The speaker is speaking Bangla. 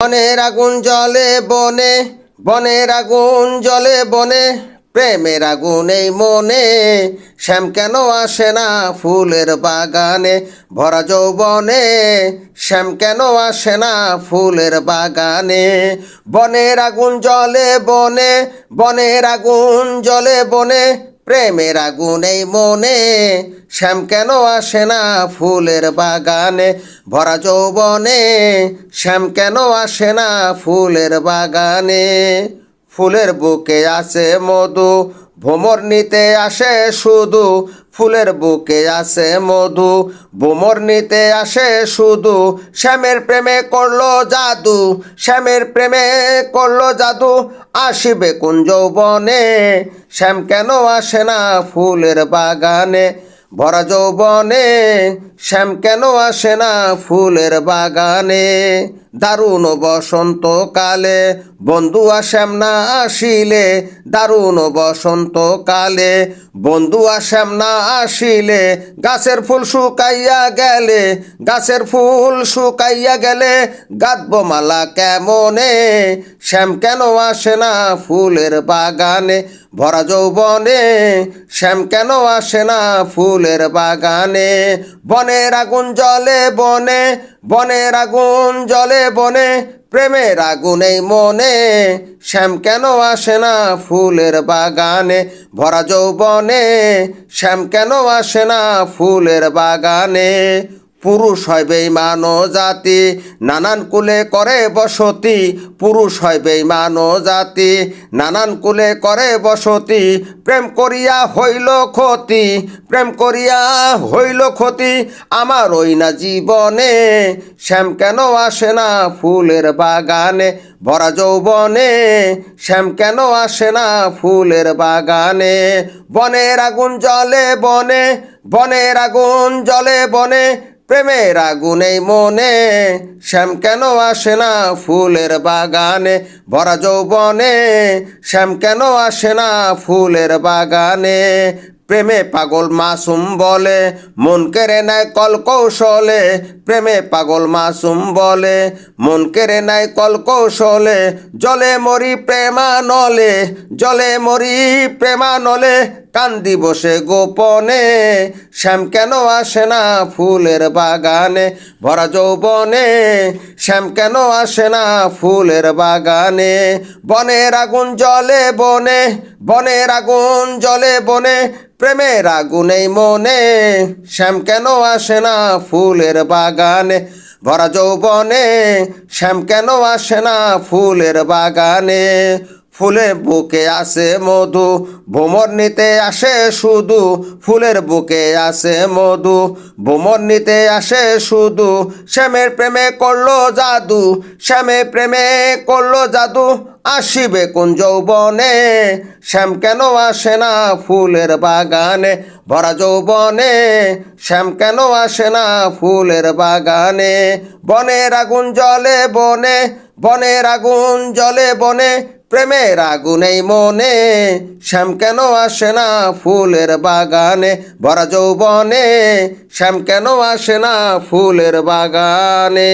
বনের আগুন জ্বলে বনে, বনের আগুন জ্বলে বনে, প্রেমের আগুন এই মনে, শ্যাম কেন আসে না ফুলের বাগানে, ভরা যৌবনে, শ্যাম কেন আসে না ফুলের বাগানে। বনের আগুন জ্বলে বনে, বনের আগুন জ্বলে বনে, প্রেমের আগুন এই মনে, শ্যাম কেন আসে না ফুলের বাগানে, ভরা যৌবনে, শ্যাম কেন আসে না ফুলের বাগানে। ফুলের বুকে আছে মধু, ভ্রমর নিতে আসে শুধু, ফুলের বুকে আছে মধু, ভ্রমর নিতে আসে শুধু, শ্যামের প্রেমে করলো জাদু, শ্যামের প্রেমে করলো জাদু, আসিবে কোন যৌবনে, শ্যাম কেন আসে না ফুলের বাগানে, ভরা যৌবনে, শ্যাম কেন আসে না ফুলের বাগানে। দারুণ বসন্তকালে বন্ধু শ্যাম না আসিলে, দারুণ বসন্তকালে বন্ধু শ্যাম না আসিলে, গাছের ফুল শুকাইয়া গেলে, গাছের ফুল শুকাইয়া গেলে, গাঁথব মালা কেমনে, শ্যাম কেন আসে না ফুলের বাগানে, ভরা যৌবনে, শ্যাম কেন আসে না ফুলের বাগানে। বনের আগুন জ্বলে বনে, বনের আগুন জ্বলে বনে, প্রেমের আগুন এই মনে, শ্যাম কেন আসে না ফুলের বাগানে, ভরা যৌবনে, শ্যাম কেন আসে না ফুলের বাগানে। পুরুষ হয় বেঈমান জাতি, নানান কুলে করে বসতি, পুরুষ হয় বেঈমান জাতি, নানান কুলে করে বসতি, প্রেম করিয়া হইল ক্ষতি, প্রেম করিয়া হইল ক্ষতি, আমার ওই না জীবনে, শ্যাম কেন আসে না ফুলের বাগানে, ভরা যৌবনে, শ্যাম কেন আসে না ফুলের বাগানে। বনের আগুন জ্বলে বনে, বনের আগুন জ্বলে বনে, প্রেমের আগুন এই মনে, শ্যাম কেন আসে না ফুলের বাগানে, ভরা যৌবনে, শ্যাম কেন আসে না ফুলের বাগানে। প্রেমে পাগল মাসুম বলে মন কেড়ে নেয় কল কৌশলে, প্রেমে পাগল মাসুম বলে মন কেড়ে নেয় কল কৌশলে, জলে মরি প্রেমানলে, জলে মরি প্রেমানলে, কান্দি বসে গোপনে, শ্যাম কেন আসে না ফুলের বাগানে, ভরা যৌবনে, শ্যাম কেন আসে না ফুলের বাগানে। বনের আগুন জ্বলে বনে, বনের আগুন জ্বলে বনে, প্রেমের আগুন এই মনে, শ্যাম কেন আসে না ফুলের বাগানে, ভরা যৌবনে, শ্যাম কেন আসে না ফুলের বাগানে। ফুলের বুকে আসে মধু, ভ্রমর নিতে আসে শুধু, ফুলের বুকে আসে মধু, ভ্রমর নিতে আসে শুধু, শ্যামের প্রেমে করলো জাদু, শ্যামের প্রেমে করলো জাদু, আসিবে কোন যৌবনে, শ্যাম কেন আসে না ফুলের বাগানে, ভরা যৌবনে, শ্যাম কেন আসে না ফুলের বাগানে। বনের আগুন জ্বলে বনে, বনের আগুন জ্বলে বনে, প্রেমের আগুন এই মনে, শ্যাম কেন আসে না ফুলের বাগানে, ভরা যৌবনে, শ্যাম কেন আসে না ফুলের বাগানে।